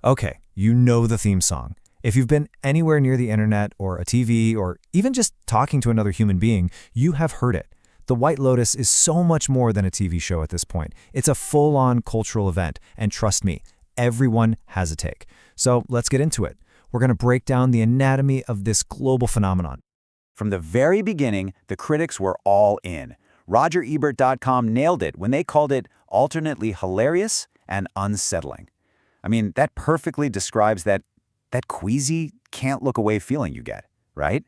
Okay, you know the theme song. If you've been anywhere near the internet or a TV or even just talking to another human being, you have heard it. The White Lotus is so much more than a TV show at this point. It's a full-on cultural event, and trust me, everyone has a take. So let's get into it. We're going to break down the anatomy of this global phenomenon. From the very beginning, the critics were all in. RogerEbert.com nailed it when they called it alternately hilarious and unsettling. I mean, that perfectly describes that queasy, can't-look-away feeling you get, right?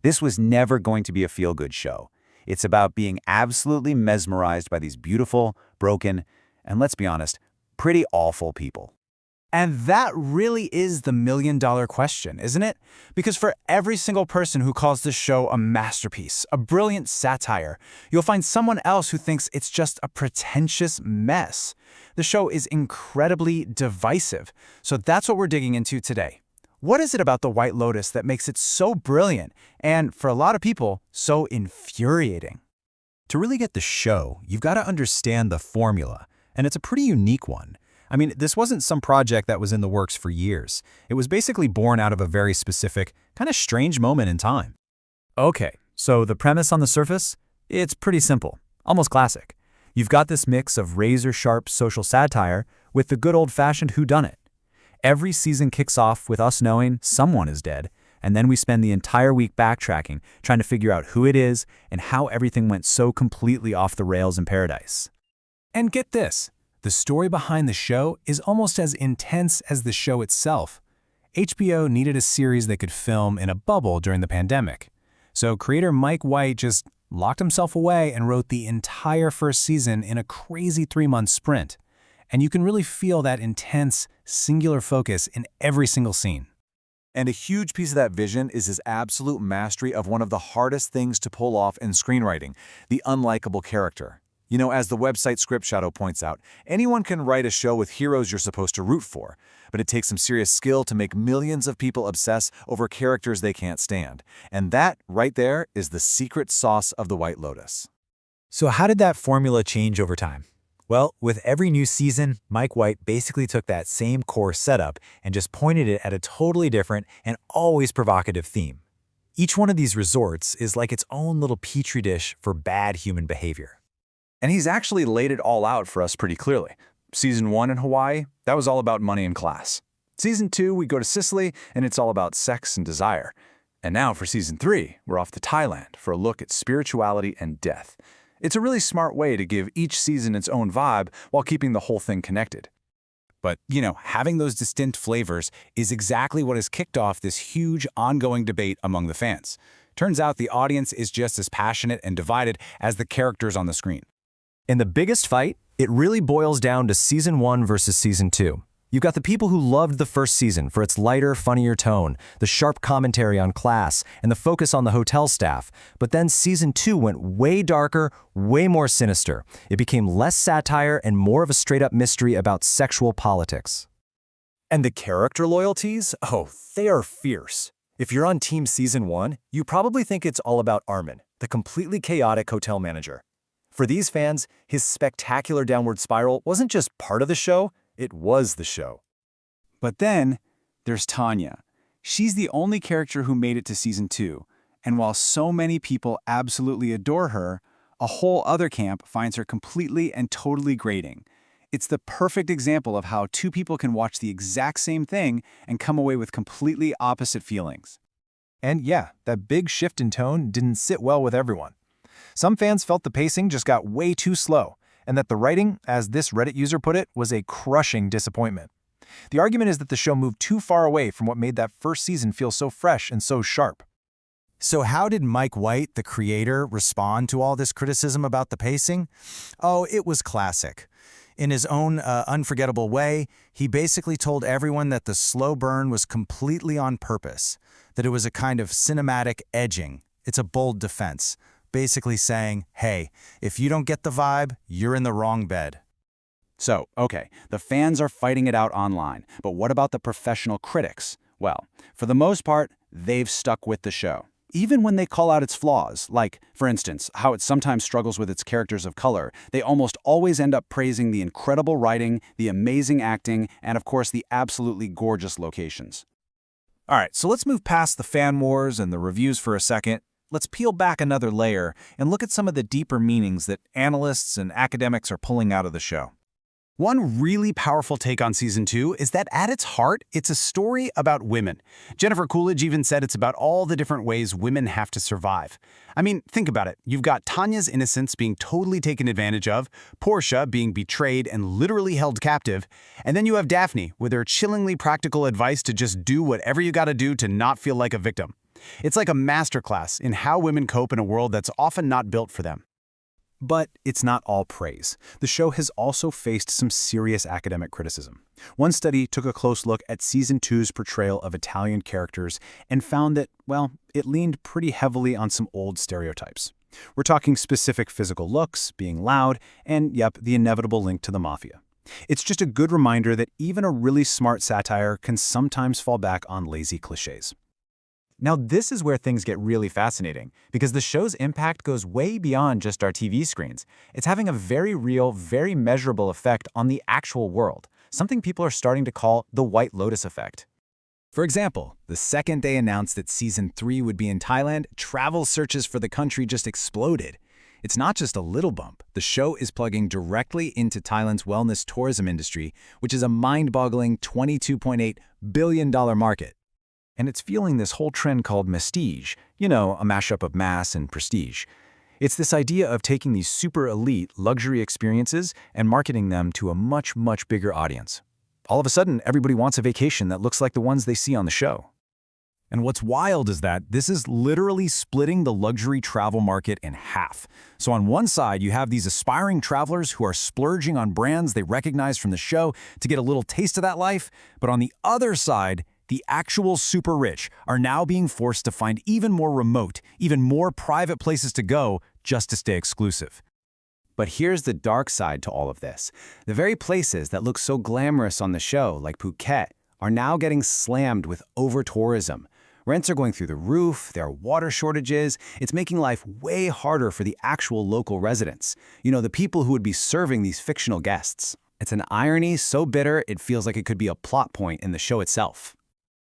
This was never going to be a feel-good show. It's about being absolutely mesmerized by these beautiful, broken, and let's be honest, pretty awful people. And that really is the million-dollar question, isn't it? Because for every single person who calls this show a masterpiece, a brilliant satire, you'll find someone else who thinks it's just a pretentious mess. The show is incredibly divisive, so that's what we're digging into today. What is it about the White Lotus that makes it so brilliant and, for a lot of people, so infuriating? To really get the show, you've got to understand the formula, and it's a pretty unique one. I mean, this wasn't some project that was in the works for years. It was basically born out of a very specific, kind of strange moment in time. Okay, so the premise on the surface? It's pretty simple, almost classic. You've got this mix of razor-sharp social satire with the good old-fashioned whodunit. Every season kicks off with us knowing someone is dead, and then we spend the entire week backtracking, trying to figure out who it is and how everything went so completely off the rails in paradise. And get this. The story behind the show is almost as intense as the show itself. HBO needed a series they could film in a bubble during the pandemic. So creator Mike White just locked himself away and wrote the entire first season in a crazy 3-month sprint. And you can really feel that intense, singular focus in every single scene. And a huge piece of that vision is his absolute mastery of one of the hardest things to pull off in screenwriting, the unlikable character. You know, as the website Script Shadow points out, anyone can write a show with heroes you're supposed to root for, but it takes some serious skill to make millions of people obsess over characters they can't stand. And that, right there, is the secret sauce of The White Lotus. So how did that formula change over time? Well, with every new season, Mike White basically took that same core setup and just pointed it at a totally different and always provocative theme. Each one of these resorts is like its own little petri dish for bad human behavior. And he's actually laid it all out for us pretty clearly. Season 1 in Hawaii, that was all about money and class. Season 2, we go to Sicily, and it's all about sex and desire. And now for Season 3, we're off to Thailand for a look at spirituality and death. It's a really smart way to give each season its own vibe while keeping the whole thing connected. But, having those distinct flavors is exactly what has kicked off this huge ongoing debate among the fans. Turns out the audience is just as passionate and divided as the characters on the screen. In the biggest fight, it really boils down to Season 1 versus Season 2. You've got the people who loved the first season for its lighter, funnier tone, the sharp commentary on class, and the focus on the hotel staff. But then Season 2 went way darker, way more sinister. It became less satire and more of a straight-up mystery about sexual politics. And the character loyalties? Oh, they are fierce. If you're on Team Season 1, you probably think it's all about Armin, the completely chaotic hotel manager. For these fans, his spectacular downward spiral wasn't just part of the show, it was the show. But then, there's Tanya. She's the only character who made it to Season 2, and while so many people absolutely adore her, a whole other camp finds her completely and totally grating. It's the perfect example of how two people can watch the exact same thing and come away with completely opposite feelings. And yeah, that big shift in tone didn't sit well with everyone. Some fans felt the pacing just got way too slow, and that the writing, as this Reddit user put it, was a crushing disappointment. The argument is that the show moved too far away from what made that first season feel so fresh and so sharp. So how did Mike White, the creator, respond to all this criticism about the pacing? Oh, it was classic. In his own unforgettable way, he basically told everyone that the slow burn was completely on purpose, that it was a kind of cinematic edging. It's a bold defense, basically saying, hey, if you don't get the vibe, you're in the wrong bed. So, okay, the fans are fighting it out online, but what about the professional critics? Well, for the most part, they've stuck with the show. Even when they call out its flaws, like, for instance, how it sometimes struggles with its characters of color, they almost always end up praising the incredible writing, the amazing acting, and of course the absolutely gorgeous locations. All right, so let's move past the fan wars and the reviews for a second. Let's peel back another layer and look at some of the deeper meanings that analysts and academics are pulling out of the show. One really powerful take on Season 2 is that at its heart, it's a story about women. Jennifer Coolidge even said it's about all the different ways women have to survive. I mean, think about it. You've got Tanya's innocence being totally taken advantage of, Portia being betrayed and literally held captive, and then you have Daphne with her chillingly practical advice to just do whatever you gotta do to not feel like a victim. It's like a masterclass in how women cope in a world that's often not built for them. But it's not all praise. The show has also faced some serious academic criticism. One study took a close look at Season 2's portrayal of Italian characters and found that, well, it leaned pretty heavily on some old stereotypes. We're talking specific physical looks, being loud, and, yep, the inevitable link to the mafia. It's just a good reminder that even a really smart satire can sometimes fall back on lazy cliches. Now this is where things get really fascinating, because the show's impact goes way beyond just our TV screens. It's having a very real, very measurable effect on the actual world, something people are starting to call the White Lotus effect. For example, the second they announced that Season 3 would be in Thailand, travel searches for the country just exploded. It's not just a little bump. The show is plugging directly into Thailand's wellness tourism industry, which is a mind-boggling $22.8 billion market. And it's fueling this whole trend called mestige, a mashup of mass and prestige. It's this idea of taking these super elite luxury experiences and marketing them to a much, much bigger audience. All of a sudden, everybody wants a vacation that looks like the ones they see on the show. And what's wild is that this is literally splitting the luxury travel market in half. So on one side, you have these aspiring travelers who are splurging on brands they recognize from the show to get a little taste of that life. But on the other side, the actual super rich are now being forced to find even more remote, even more private places to go just to stay exclusive. But here's the dark side to all of this. The very places that look so glamorous on the show, like Phuket, are now getting slammed with over-tourism. Rents are going through the roof, there are water shortages, it's making life way harder for the actual local residents. The people who would be serving these fictional guests. It's an irony so bitter it feels like it could be a plot point in the show itself.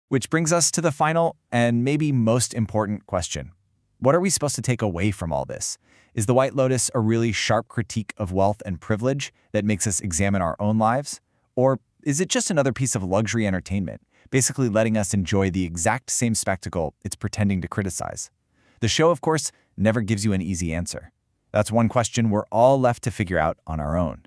Which brings us to the final and maybe most important question. What are we supposed to take away from all this? Is The White Lotus a really sharp critique of wealth and privilege that makes us examine our own lives? Or is it just another piece of luxury entertainment, basically letting us enjoy the exact same spectacle it's pretending to criticize? The show, of course, never gives you an easy answer. That's one question we're all left to figure out on our own.